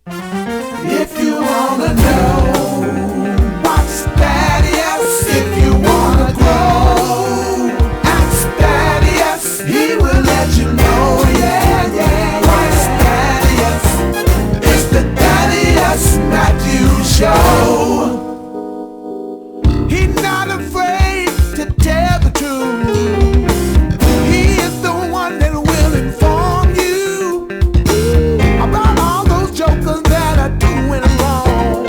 If you wanna know what's Thaddeus, if you wanna grow, ask Thaddeus, he will let you know, yeah, yeah, what's Thaddeus, it's the Thaddeus Matthews Show. He's not afraid to tell the truth. He is the one that will inform you about all those jokers that are doing wrong.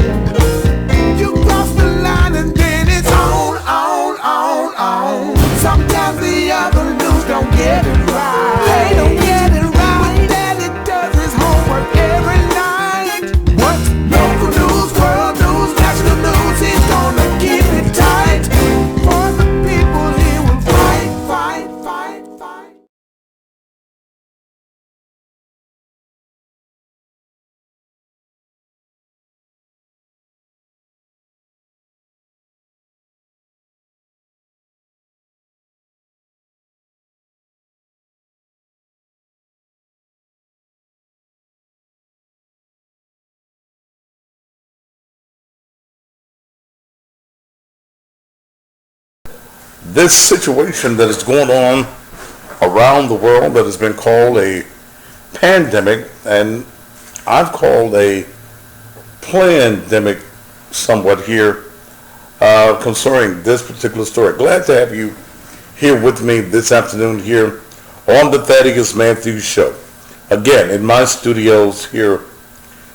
You cross the line and then it's on. Sometimes the other news don't get it right. They don't get it right. But Daddy does his homework every night. What's local news, world news, national news? He's gonna keep it tight. For the people he will fight. This situation that is going on around the world that has been called a pandemic, and I've called a plandemic somewhat here concerning this particular story. Glad to have you here with me this afternoon here on the Thaddeus Matthews Show. Again, in my studios here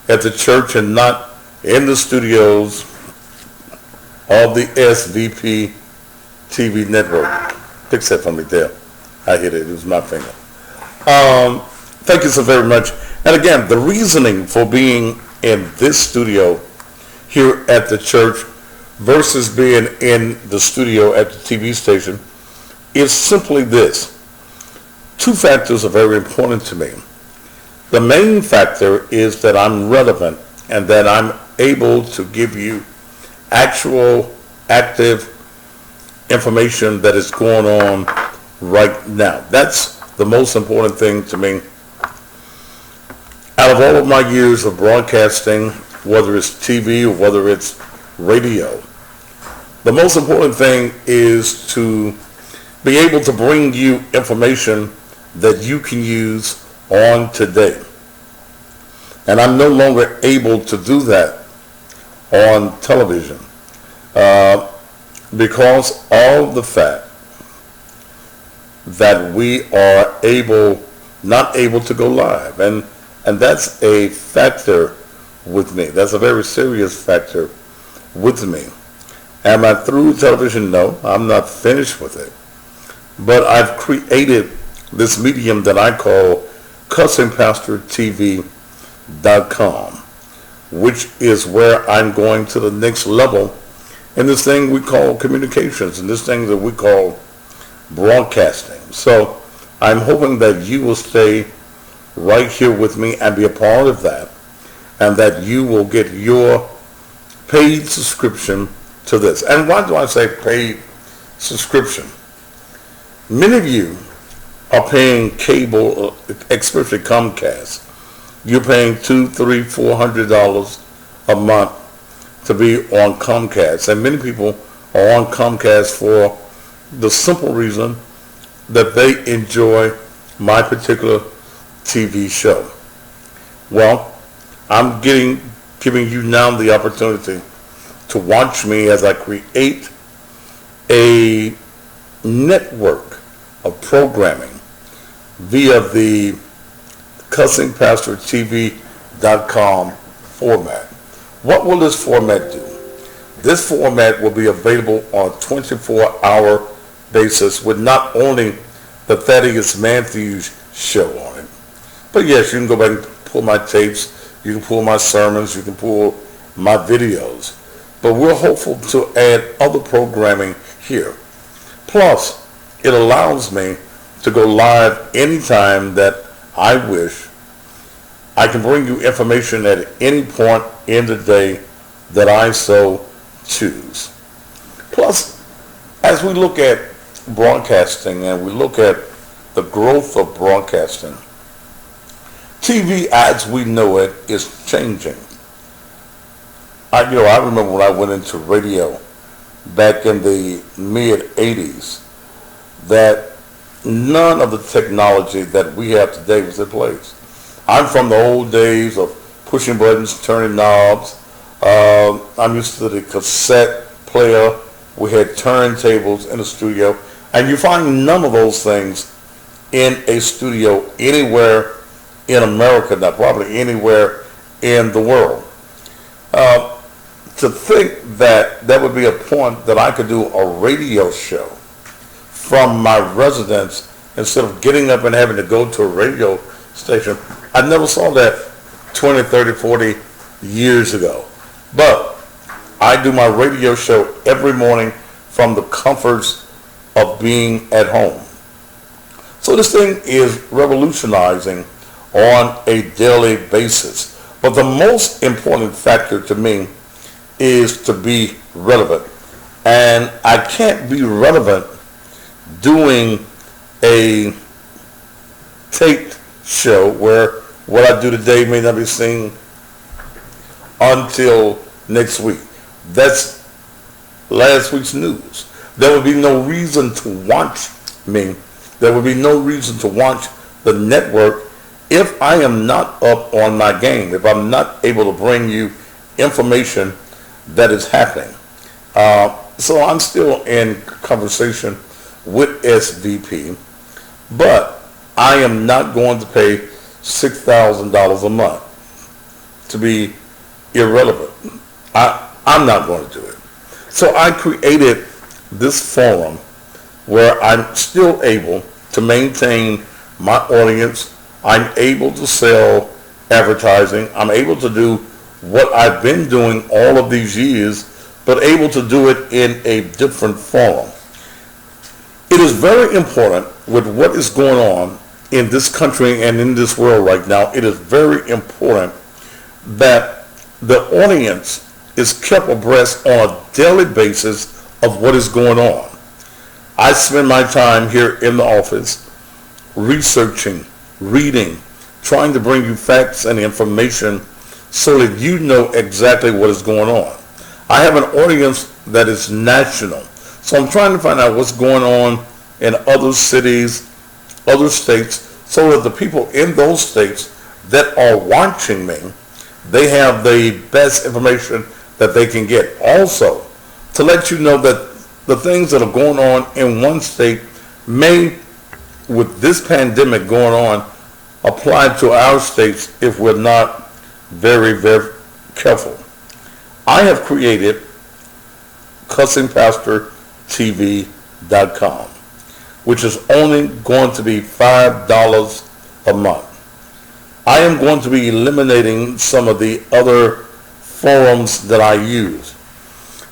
at the church and not in the studios of the SVP TV network. Fix that for me there. I hit it. It was my finger. Thank you so very much. And again, the reasoning for being in this studio here at the church versus being in the studio at the TV station is simply this. Two factors are very important to me. The main factor is that I'm relevant and that I'm able to give you actual, active information that is going on right now. That's the most important thing to me. Out of all of my years of broadcasting, whether it's TV or whether it's radio, the most important thing is to be able to bring you information that you can use on today. And I'm no longer able to do that on television. Because of the fact that we are not able to go live. And that's a factor with me. That's a very serious factor with me. Am I through television? No, I'm not finished with it. But I've created this medium that I call customcastertv.com, which is where I'm going to the next level in this thing we call communications, and this thing that we call broadcasting. So I'm hoping that you will stay right here with me and be a part of that, and that you will get your paid subscription to this. And why do I say paid subscription? Many of you are paying cable, especially Comcast. You're paying $200, $300, $400 a month to be on Comcast. And many people are on Comcast for the simple reason that they enjoy my particular TV show. Well, I'm giving you now the opportunity to watch me as I create a network of programming via the customcastertv.com format. What will this format do? This format will be available on a 24-hour basis with not only the Thaddeus Matthews Show on it, but yes, you can go back and pull my tapes, you can pull my sermons, you can pull my videos. But we're hopeful to add other programming here. Plus, it allows me to go live anytime that I wish. I can bring you information at any point in the day that I so choose. Plus, as we look at broadcasting and we look at the growth of broadcasting, TV as we know it is changing. I remember when I went into radio back in the mid-'80s that none of the technology that we have today was in place. I'm from the old days of pushing buttons, turning knobs. I'm used to the cassette player. We had turntables in the studio. And you find none of those things in a studio anywhere in America, not probably anywhere in the world. To think that that would be a point that I could do a radio show from my residence instead of getting up and having to go to a radio station, I never saw that 20, 30, 40 years ago. But I do my radio show every morning from the comforts of being at home. So this thing is revolutionizing on a daily basis. But the most important factor to me is to be relevant. And I can't be relevant doing a taped show where what I do today may not be seen until next week. That's last week's news. There would be no reason to watch me. There would be no reason to watch the network if I am not up on my game, if I'm not able to bring you information that is happening. So I'm still in conversation with SVP, but I am not going to pay $6,000 a month to be irrelevant. I'm not going to do it. So I created this forum where I'm still able to maintain my audience. I'm able to sell advertising. I'm able to do what I've been doing all of these years, but able to do it in a different forum. It is very important with what is going on in this country and in this world right now. It is very important that the audience is kept abreast on a daily basis of what is going on. I spend my time here in the office researching, reading, trying to bring you facts and information so that you know exactly what is going on. I have an audience that is national, so I'm trying to find out what's going on in other cities, other states, so that the people in those states that are watching me, they have the best information that they can get. Also, to let you know that the things that are going on in one state may, with this pandemic going on, apply to our states if we're not very, very careful. I have created customcastertv.com, which is only going to be $5 a month. I am going to be eliminating some of the other forums that I use.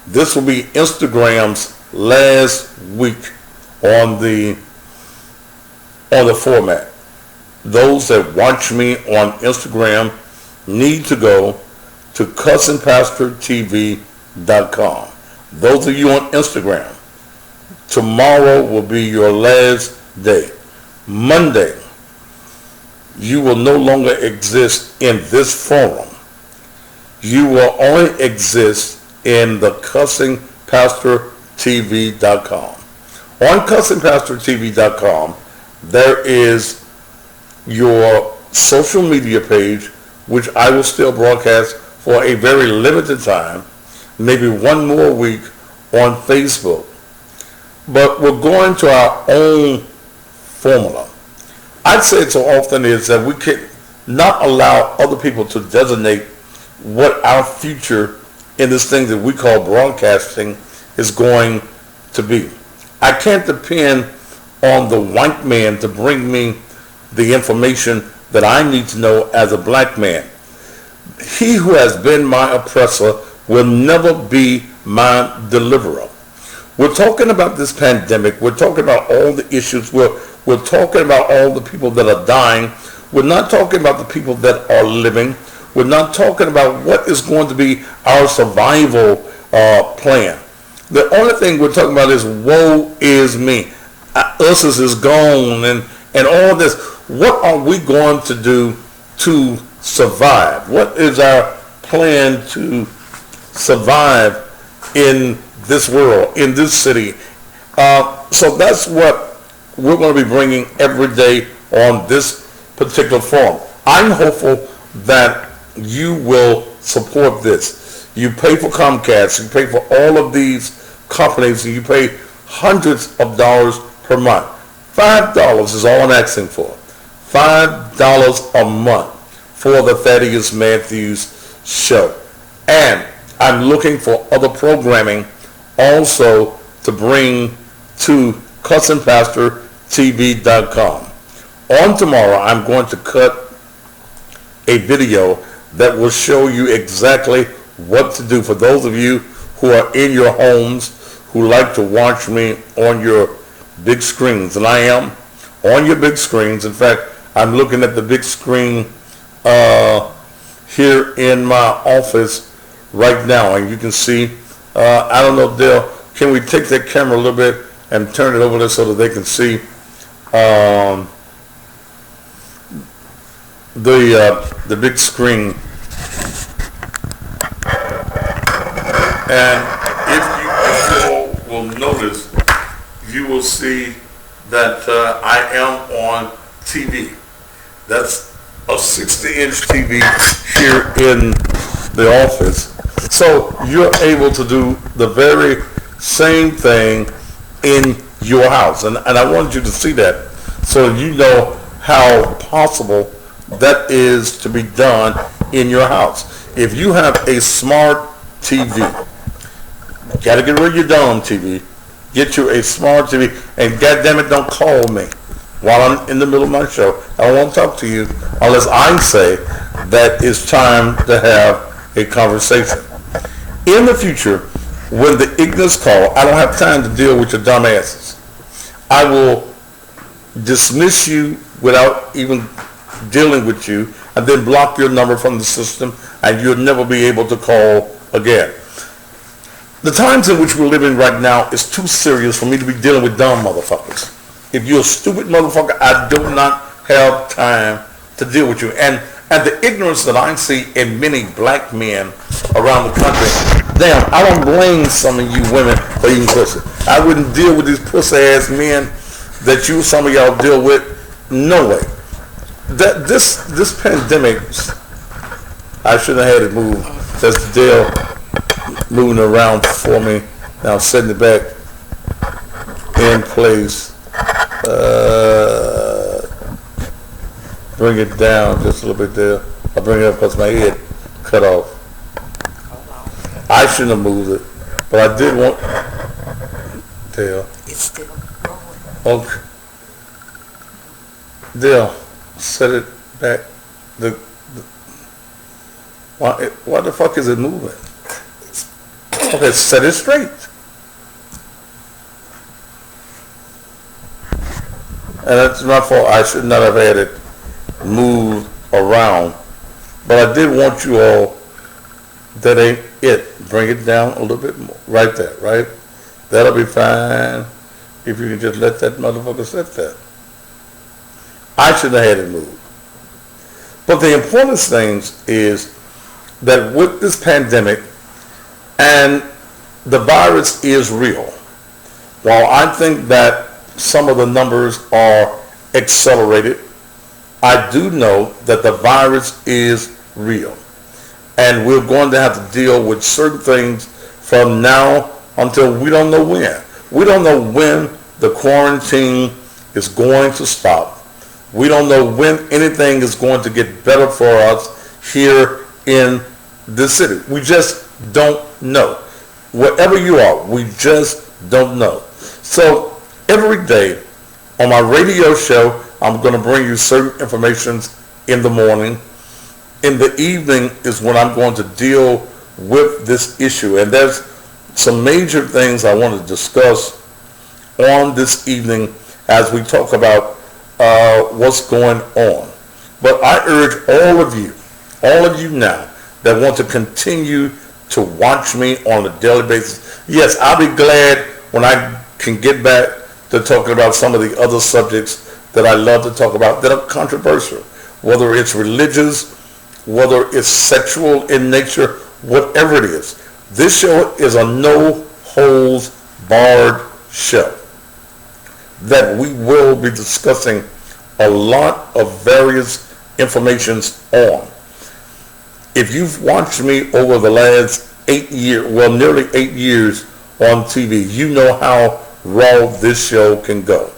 This will be Instagram's last week on the format. Those that watch me on Instagram need to go to customcastertv.com. Those of you on Instagram, tomorrow will be your last day. Monday, you will no longer exist in this forum. You will only exist in the customcastertv.com. On customcastertv.com, there is your social media page, which I will still broadcast for a very limited time, maybe one more week on Facebook. But we're going to our own formula. I'd say it so often is that we can not allow other people to designate what our future in this thing that we call broadcasting is going to be. I can't depend on the white man to bring me the information that I need to know as a black man. He who has been my oppressor will never be my deliverer. We're talking about this pandemic. We're talking about all the issues. We're talking about all the people that are dying. We're not talking about the people that are living. We're not talking about what is going to be our survival plan. The only thing we're talking about is woe is me. Us is gone and all this. What are we going to do to survive? What is our plan to survive in this world, in this city? So that's what we're going to be bringing every day on this particular forum. I'm hopeful that you will support this. You pay for Comcast, you pay for all of these companies, and you pay hundreds of dollars per month. $5 is all I'm asking for. $5 a month for the Thaddeus Matthews Show. And I'm looking for other programming also to bring to customcastertv.com. On tomorrow, I'm going to cut a video that will show you exactly what to do for those of you who are in your homes who like to watch me on your big screens. And I am on your big screens. In fact, I'm looking at the big screen here in my office right now, and you can see, I don't know, Dale, can we take that camera a little bit and turn it over there so that they can see the big screen? And if you all will notice, you will see that I am on TV. That's a 60-inch TV here in the office. So you're able to do the very same thing in your house. And I want you to see that so you know how possible that is to be done in your house. If you have a smart TV, got to get rid of your dumb TV, get you a smart TV, and goddammit, don't call me while I'm in the middle of my show. I don't want to talk to you unless I say that it's time to have a conversation. In the future, when the ignorance call, I don't have time to deal with your dumb asses. I will dismiss you without even dealing with you, and then block your number from the system, and you'll never be able to call again. The times in which we're living right now is too serious for me to be dealing with dumb motherfuckers. If you're a stupid motherfucker, I do not have time to deal with you. And the ignorance that I see in many black men around the country, damn, I don't blame some of you women for eating pussy. I wouldn't deal with these pussy ass men that some of y'all deal with. No way. That this pandemic, I shouldn't have had it moved. That's Dale moving around for me. Now setting it back in place. Bring it down just a little bit there. I'll bring it up because my head cut off. I shouldn't have moved it, but I did want Dale. It's still rolling. Okay. Dale, set it back. Why the fuck is it moving? Okay, set it straight. And that's my fault. I should not have had it moved around. But I did want you all, that ain't it. Bring it down a little bit more. Right there, right? That'll be fine if you can just let that motherfucker sit there. I should have had it moved. But the important thing is that with this pandemic, and the virus is real, while I think that some of the numbers are accelerated, I do know that the virus is real. And we're going to have to deal with certain things from now until we don't know when. We don't know when the quarantine is going to stop. We don't know when anything is going to get better for us here in this city. We just don't know. Wherever you are, we just don't know. So every day on my radio show, I'm going to bring you certain information in the morning. In the evening is when I'm going to deal with this issue. And there's some major things I want to discuss on this evening as we talk about what's going on. But I urge all of you now that want to continue to watch me on a daily basis. Yes, I'll be glad when I can get back to talking about some of the other subjects that I love to talk about that are controversial. whether it's religious, whether it's sexual in nature, whatever it is. This show is a no-holds-barred show that we will be discussing a lot of various informations on. If you've watched me over the last 8 years, well, nearly 8 years on TV, you know how raw this show can go.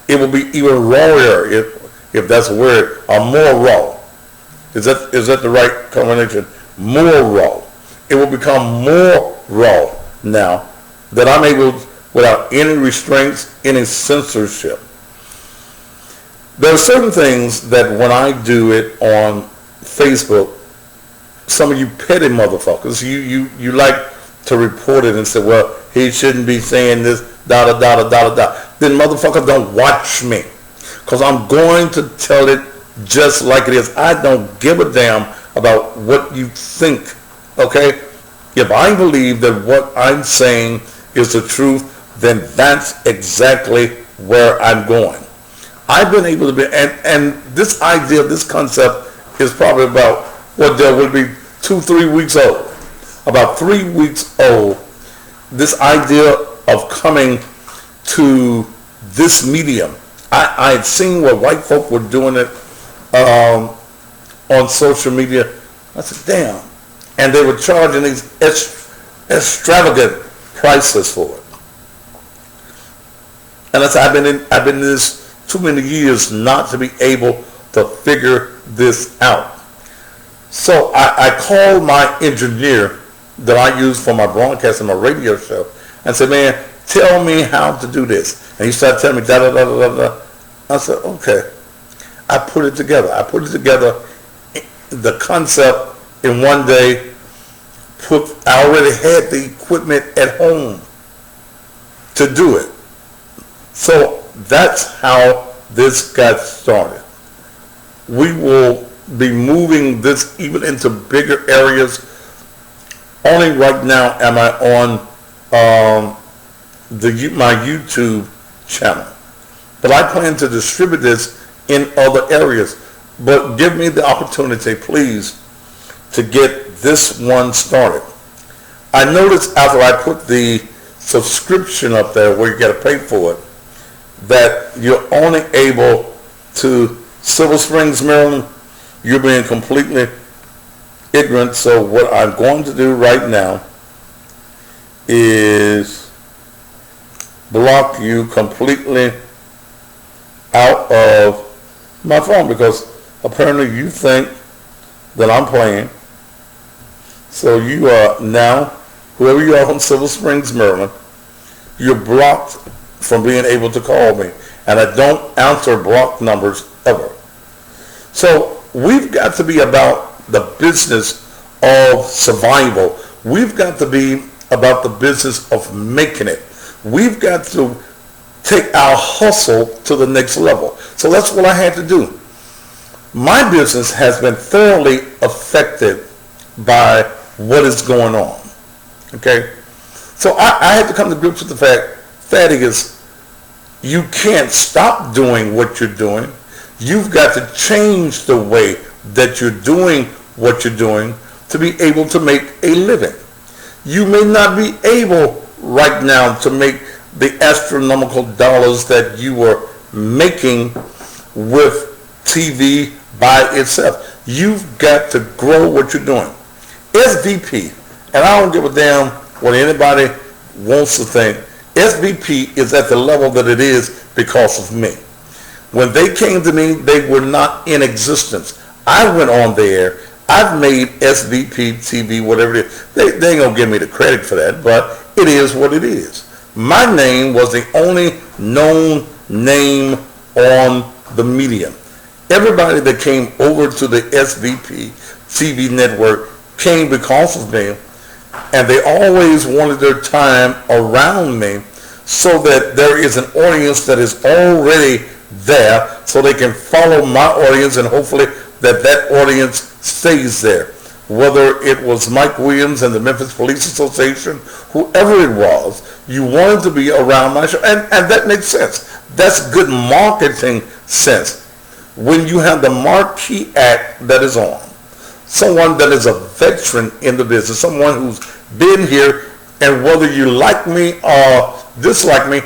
It will be even rawer, if that's a word, or more raw. Is that the right combination? More raw. It will become more raw now that I'm able, without any restraints, any censorship. There are certain things that when I do it on Facebook, some of you petty motherfuckers, you like to report it and say, well, he shouldn't be saying this, da da da da da da. Then motherfucker, don't watch me, because I'm going to tell it just like it is. I don't give a damn about what you think, okay? If I believe that what I'm saying is the truth, then that's exactly where I'm going. I've been able to be, and this idea, this concept is probably about, what there would be 2-3 weeks old. About 3 weeks old, this idea of coming to this medium. I had seen what white folk were doing it on social media. I said, damn. And they were charging these extravagant prices for it. And I said, I've been in this too many years not to be able to figure this out. So I called my engineer that I use for my broadcast and my radio show and said, man, tell me how to do this. And he started telling me da da da da da. I said, okay. I put it together. The concept in one day. I already had the equipment at home to do it. So that's how this got started. We will be moving this even into bigger areas. Only right now am I on my YouTube channel. But I plan to distribute this in other areas. But give me the opportunity, please, to get this one started. I noticed after I put the subscription up there where you got to pay for it, that you're only able to Silver Springs, Maryland. You're being completely ignorant. So what I'm going to do right now is block you completely out of my phone, because apparently you think that I'm playing. So you are now, whoever you are from Silver Springs, Maryland, you're blocked from being able to call me. And I don't answer blocked numbers ever. So we've got to be about the business of survival. We've got to be about the business of making it. We've got to take our hustle to the next level. So that's what I had to do. My business has been thoroughly affected by what is going on. Okay? So I had to come to grips with the fact, Thaddeus, you can't stop doing what you're doing. You've got to change the way that you're doing what you're doing to be able to make a living. You may not be able right now to make the astronomical dollars that you were making with TV by itself. You've got to grow what you're doing. SVP, and I don't give a damn what anybody wants to think, SVP is at the level that it is because of me. When they came to me, they were not in existence. I went on there. I've made SVP TV, whatever it is. They ain't going to give me the credit for that, but it is what it is. My name was the only known name on the medium. Everybody that came over to the SVP TV network came because of me, and they always wanted their time around me so that there is an audience that is already there so they can follow my audience, and hopefully that audience stays there. Whether it was Mike Williams and the Memphis Police Association, whoever it was, you wanted to be around my show, and that makes sense. That's good marketing sense. when you have the marquee act that is on, someone that is a veteran in the business, someone who's been here, and whether you like me or dislike me,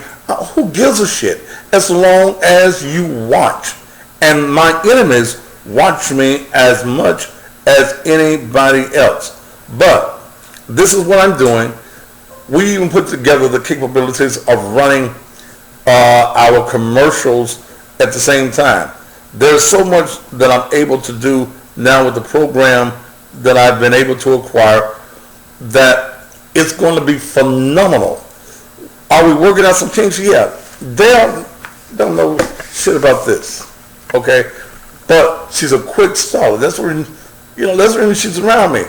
who gives a shit? As long as you watch. And my enemies watch me as much as anybody else. But this is what I'm doing. We even put together the capabilities of running our commercials at the same time. There's so much that I'm able to do now with the program that I've been able to acquire that it's going to be phenomenal. Are we working out some kinks? Yeah. They don't know shit about this. Okay? But she's a quick starter. That's the reason she's around me.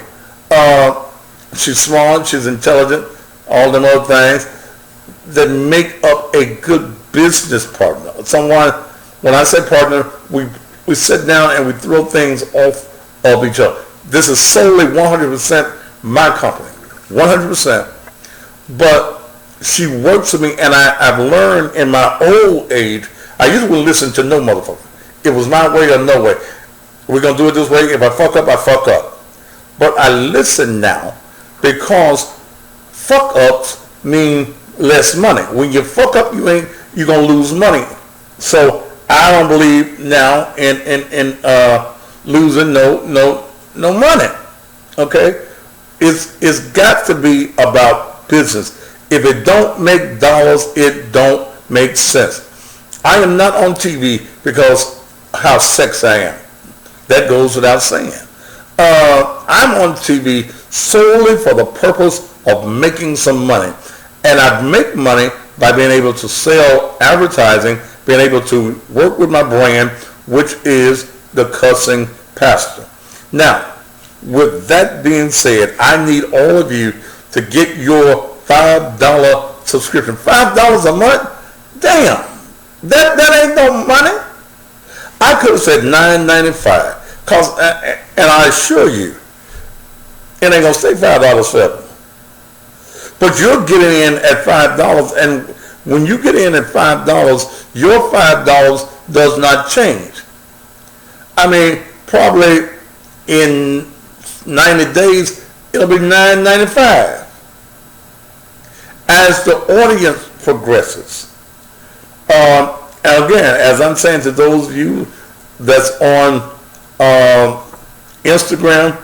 She's smart, she's intelligent, all them other things that make up a good business partner. Someone, when I say partner, we sit down and we throw things off of each other. This is solely 100% my company, 100%. But she works with me, and I've learned in my old age, I used to listen to no motherfucker. It was my way or no way. We're going to do it this way. If I fuck up, I fuck up. But I listen now because fuck ups mean less money. When you fuck up, you're going to lose money. So I don't believe now in losing no money. Okay? It's got to be about business. If it don't make dollars, it don't make sense. I am not on TV because how sexy I am. That goes without saying. I'm on TV solely for the purpose of making some money. And I make money by being able to sell advertising, being able to work with my brand, which is the Cussing Pastor. Now, with that being said, I need all of you to get your $5 subscription. $5 a month? Damn. That ain't no money. I could have said $9.95. And I assure you, it ain't going to stay $5 forever. But you're getting in at $5, and when you get in at $5, your $5 does not change. I mean, probably in 90 days, it'll be $9.95. As the audience progresses, and again, as I'm saying to those of you that's on Instagram,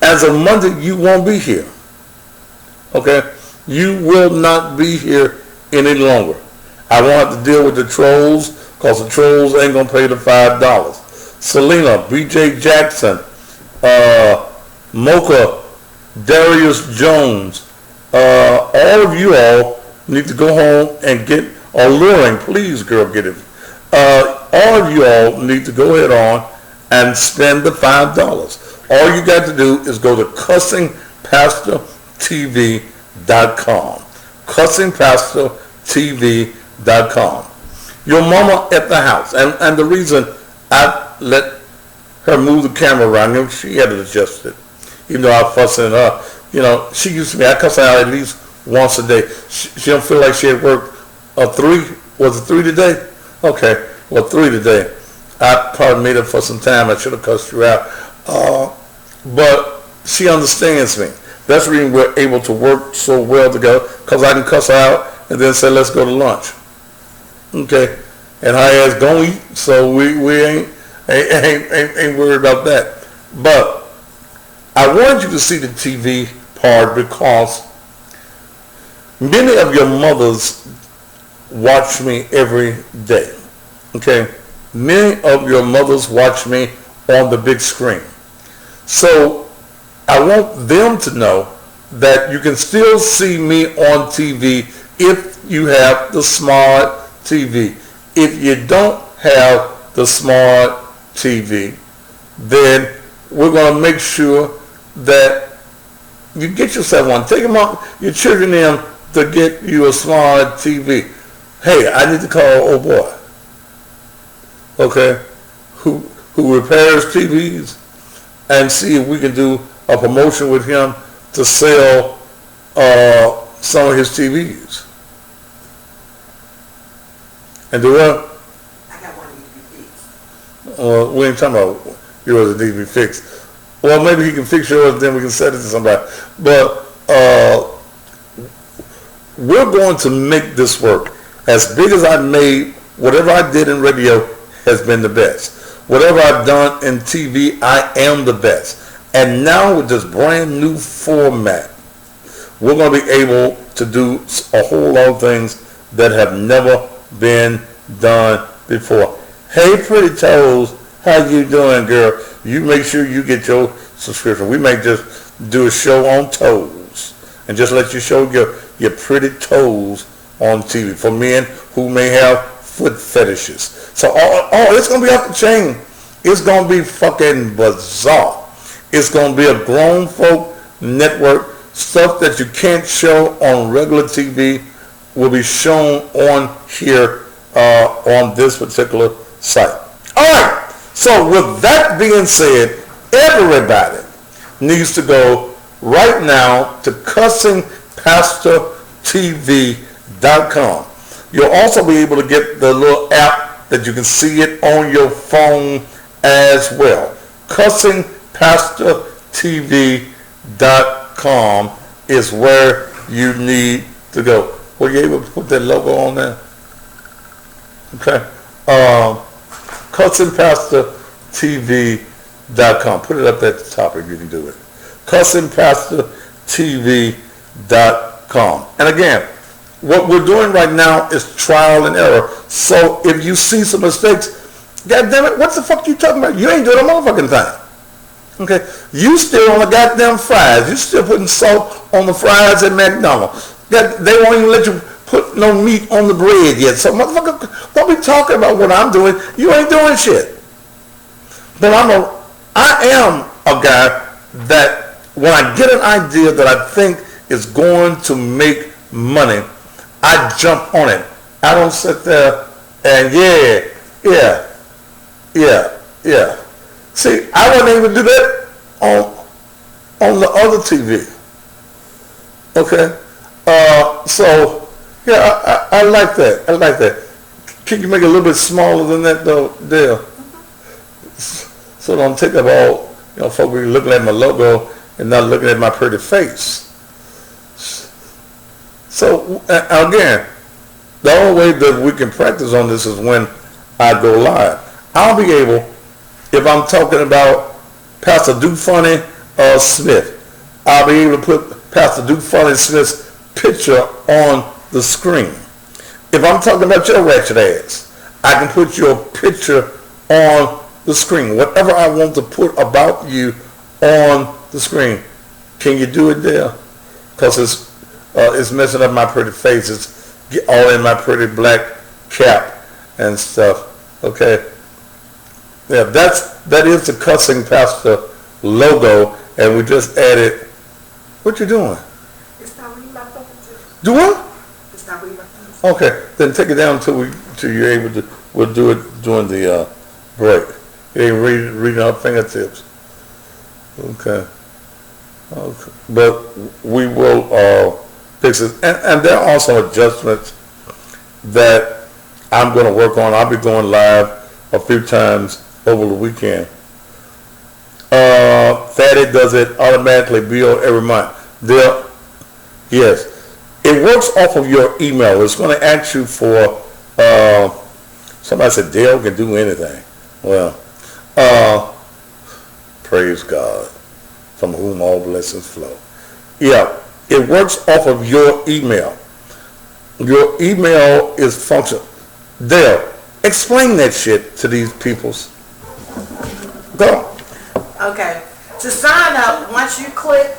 as of Monday, you won't be here. Okay? You will not be here any longer. I won't have to deal with the trolls because the trolls ain't going to pay the $5. Selena, BJ Jackson, Mocha, Darius Jones, all of you all need to go home and get, or Luring, please girl, get it. All of you all need to go ahead on and spend the $5. All you got to do is go to customcastertv.com. customcastertv.com. Your mama at the house, and the reason I let her move the camera around, she had to adjust it. Even though I was fussing at her, she used to be, I cuss her out at least once a day. She don't feel like she had worked was it 3 today? Okay, well 3 today. I probably made up for some time. I should have cussed you out. But she understands me. That's the reason we're able to work so well together, because I can cuss her out and then say, let's go to lunch. Okay? And her ass gonna eat, so we ain't worried about that. But I wanted you to see the TV part because many of your mothers watch me every day. Okay? Many of your mothers watch me on the big screen. So I want them to know that you can still see me on TV if you have the smart TV. If you don't have the smart TV, then we're going to make sure that you get yourself one. Take them out, your children in to get you a smart TV. Hey, I need to call old boy. Okay, who repairs TVs, and see if we can do a promotion with him to sell some of his TVs. And do what? I got one of you, please. We ain't talking about yours that need to be fixed. Well, maybe he can fix yours, then we can send it to somebody. But we're going to make this work. As big as I made, whatever I did in radio has been the best. Whatever I've done in TV, I am the best. And now with this brand new format, we're going to be able to do a whole lot of things that have never been done before. Hey, Pretty Toes, how you doing, girl? You make sure you get your subscription. We may just do a show on toes and just let you show your pretty toes on TV for men who may have foot fetishes. So it's going to be off the chain. It's going to be fucking bizarre. It's going to be a grown folk network. Stuff that you can't show on regular TV will be shown on here on this particular site. All right. So with that being said, everybody needs to go right now to customcastertv.com. You'll also be able to get the little app that you can see it on your phone as well. customcastertv.com is where you need to go. Were you able to put that logo on there? Okay. customcastertv.com. Put it up at the top if you can do it. customcastertv.com. And again, what we're doing right now is trial and error. So if you see some mistakes, God damn it, what the fuck you talking about? You ain't doing a motherfucking thing. Okay? You still on the goddamn fries. You still putting salt on the fries at McDonald's. They won't even let you put no meat on the bread yet. So motherfucker, don't be talking about what I'm doing. You ain't doing shit. But I am a guy that when I get an idea that I think is going to make money, I jump on it. I don't sit there and yeah. See, I wasn't able to do that on the other TV. Okay? So, yeah, I like that. I like that. Can you make it a little bit smaller than that, though, Dale? So don't take up all, folks be looking at my logo and not looking at my pretty face. So, again, the only way that we can practice on this is when I go live. I'll be able, if I'm talking about Pastor Duke Funny Smith, I'll be able to put Pastor Duke Funny Smith's picture on the screen. If I'm talking about your ratchet ass, I can put your picture on the screen. Whatever I want to put about you on the screen. Can you do it there? Because it's messing up my pretty face. It's all in my pretty black cap and stuff. Okay. Yeah, that is the Cussing Pastor logo, and we just added. What you doing? It's not really my focus. Do what? It's not really my focus. Okay, then take it down till you're able to. We'll do it during the break. You ain't reading our fingertips. Okay. But we will fix it, and there are also adjustments that I'm going to work on. I'll be going live a few times over the weekend. Fatty does it automatically, bill every month. Yes. It works off of your email. It's going to ask you for, somebody said Dale can do anything. Well, praise God, from whom all blessings flow. Yeah, it works off of your email. Your email is functional. Dale, explain that shit to these peoples. Go. Okay. To sign up, once you click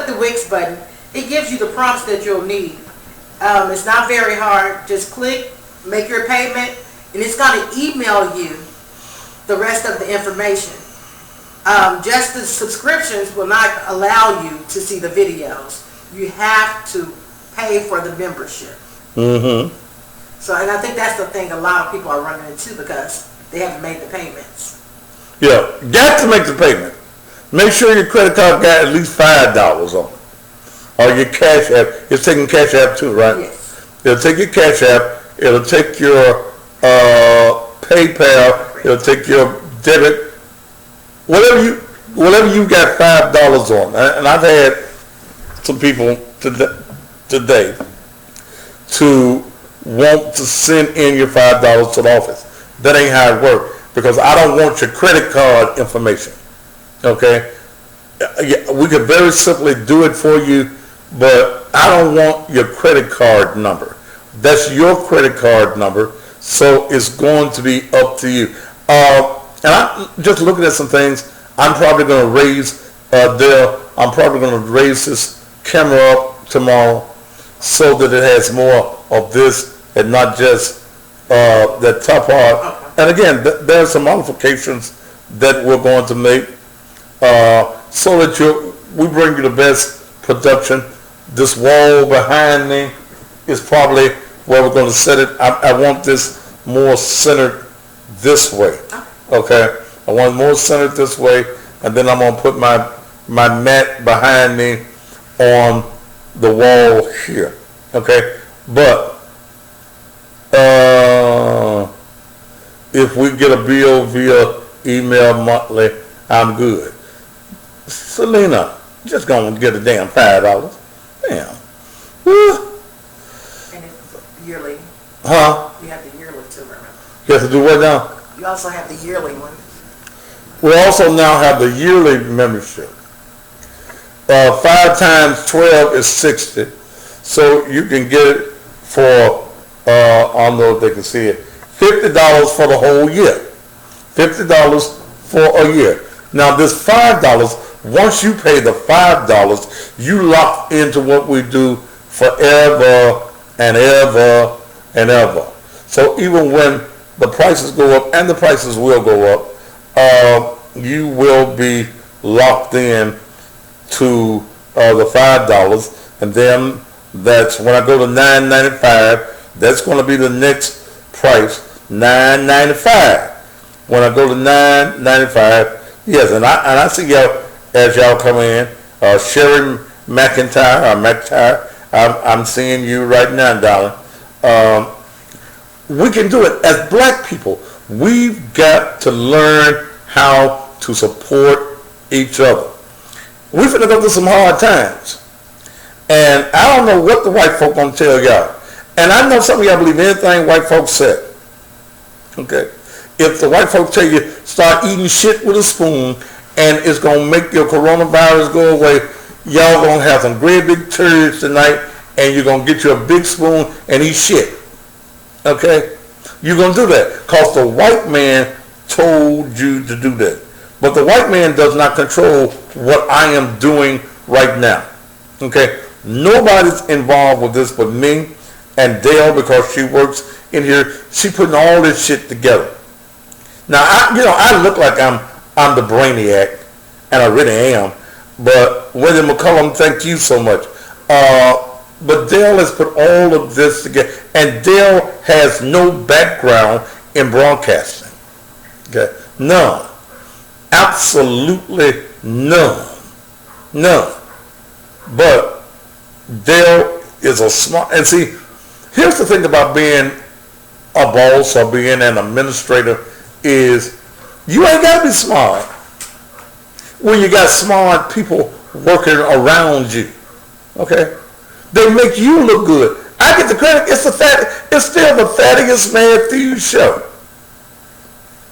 the Wix button, it gives you the prompts that you'll need. It's not very hard. Just click, make your payment, and it's going to email you the rest of the information. Just the subscriptions will not allow you to see the videos. You have to pay for the membership. Mm-hmm. So, and I think that's the thing a lot of people are running into because they haven't made the payments. Yeah, got to make the payment. Make sure your credit card got at least $5 on it. Or your Cash App. It's taking Cash App too, right? Yes. It'll take your Cash App. It'll take your PayPal, it'll take your debit, whatever you got $5 on. And I've had some people today to want to send in your $5 to the office. That ain't how it works, because I don't want your credit card information. Okay? We could very simply do it for you, but I don't want your credit card number. That's your credit card number, so it's going to be up to you. And I'm just looking at some things. I'm probably going to raise I'm probably going to raise this camera up tomorrow so that it has more of this and not just that top part. And again, there are some modifications that we're going to make so that we bring you the best production. This wall behind me is probably where we're going to set it. I want this more centered this way. Okay, I want it more centered this way, and then I'm going to put my mat behind me on the wall here. Okay, but if we get a bill via email monthly, I'm good. Selena, just gonna get a damn $5. Damn. Woo. And it's yearly. Huh? You have the yearly too, remember? You have to do what now? You also have the yearly one. We also now have the yearly membership. 5 times 12 is 60. So you can get it for, I don't know if they can see it, $50 for the whole year. $50 for a year. Now this $5, once you pay the $5, you lock into what we do forever and ever and ever. So even when the prices go up, and the prices will go up, you will be locked in to the $5, and then that's when I go to $9.95. That's going to be the next price, $9.95. When I go to $9.95, yes, and I see y'all as y'all come in. Sherry McIntyre, I'm seeing you right now, darling. We can do it as black people. We've got to learn how to support each other. We're finna go through some hard times, and I don't know what the white folk gonna tell y'all. And I know some of y'all believe anything white folks said. Okay, if the white folks tell you start eating shit with a spoon and it's gonna make your coronavirus go away, y'all gonna have some great big turds tonight, and you're gonna get you a big spoon and eat shit. Okay, you're gonna do that because the white man told you to do that. But the white man does not control what I am doing right now. Okay, nobody's involved with this but me and Dale, because she works in here. She putting all this shit together. Now, I look like I'm the brainiac, and I really am. But William McCullum, thank you so much. But Dale has put all of this together, and Dale has no background in broadcasting. Okay, none, absolutely none. But Dale is a smart, and see, here's the thing about being a boss or being an administrator is you ain't got to be smart when you got smart people working around you. Okay, they make you look good. I get the credit. It's still the Thaddeus Matthews show.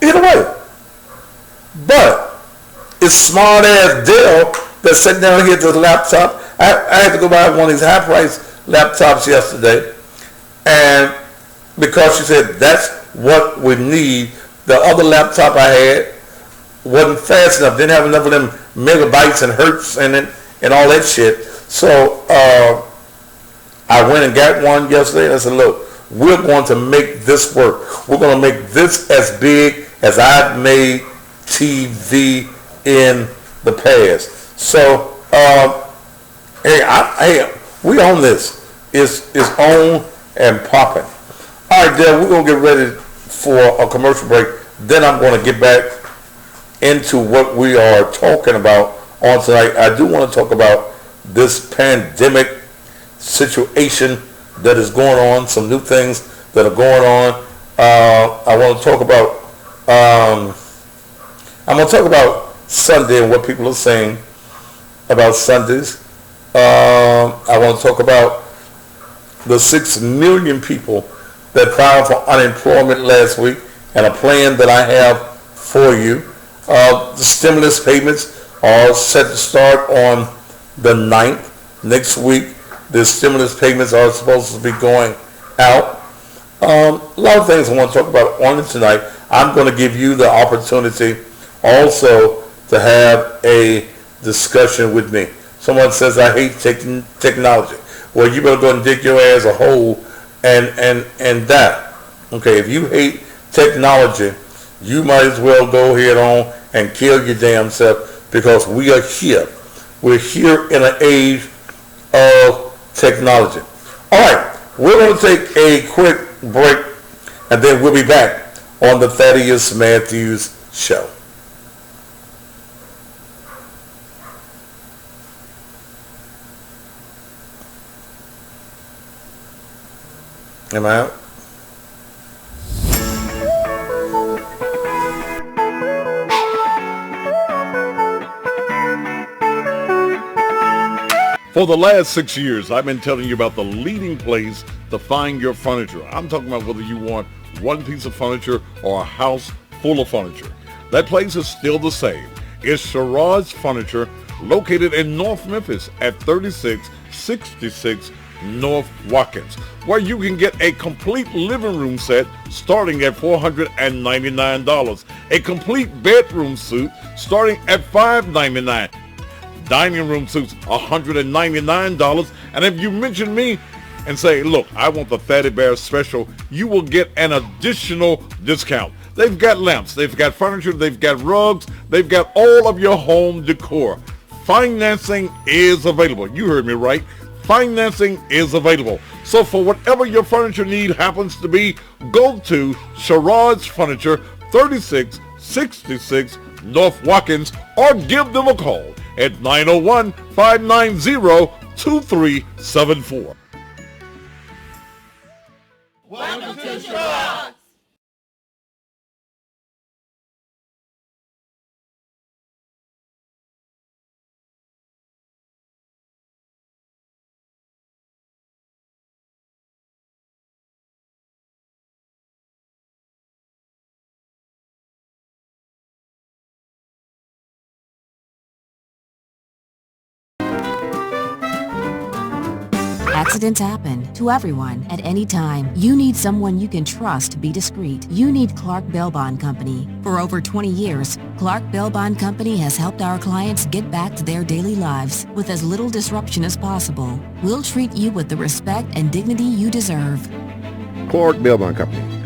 Either way, but it's smart ass Dale that's sitting down here to the laptop. I had to go buy one of these high price laptops yesterday, and because she said that's what we need. The other laptop I had wasn't fast enough, didn't have enough of them megabytes and hertz in it and all that shit. So I went and got one yesterday, and I said, look, we're going to make this work. We're going to make this as big as I've made TV in the past. So hey, we own this. It's on and popping. All right, Dale, we're going to get ready for a commercial break. Then I'm going to get back into what we are talking about on tonight. I do want to talk about this pandemic situation that is going on, some new things that are going on. I want to talk about I'm going to talk about Sunday and what people are saying about Sundays. I want to talk about the 6 million people that filed for unemployment last week and a plan that I have for you. The stimulus payments are set to start on the 9th. Next week, the stimulus payments are supposed to be going out. A lot of things I want to talk about on it tonight. I'm going to give you the opportunity also to have a discussion with me. Someone says, I hate technology. Well, you better go and dig your ass a hole and die. Okay, if you hate technology, you might as well go ahead on and kill your damn self, because we are here. We're here in an age of technology. All right, we're going to take a quick break, and then we'll be back on the Thaddeus Matthews Show. Am I out? For the last 6 years, I've been telling you about the leading place to find your furniture. I'm talking about whether you want one piece of furniture or a house full of furniture. That place is still the same. It's Sherrod's Furniture, located in North Memphis at 3666 North Watkins, where you can get a complete living room set starting at $499, a complete bedroom suite starting at $599, dining room suits $199, and if you mention me and say, look, I want the Fatty Bear special, you will get an additional discount. They've got lamps, they've got furniture, they've got rugs, they've got all of your home decor. Financing is available. You heard me right. Financing is available. So for whatever your furniture need happens to be, go to Sherrod's Furniture, 3666 North Watkins, or give them a call at 901-590-2374. Welcome to Sherrod's. Accidents happen to everyone at any time. You need someone you can trust to be discreet. You need Clark Bail Bond Company. For over 20 years, Clark Bail Bond Company has helped our clients get back to their daily lives with as little disruption as possible. We'll treat you with the respect and dignity you deserve. Clark Bail Bond Company,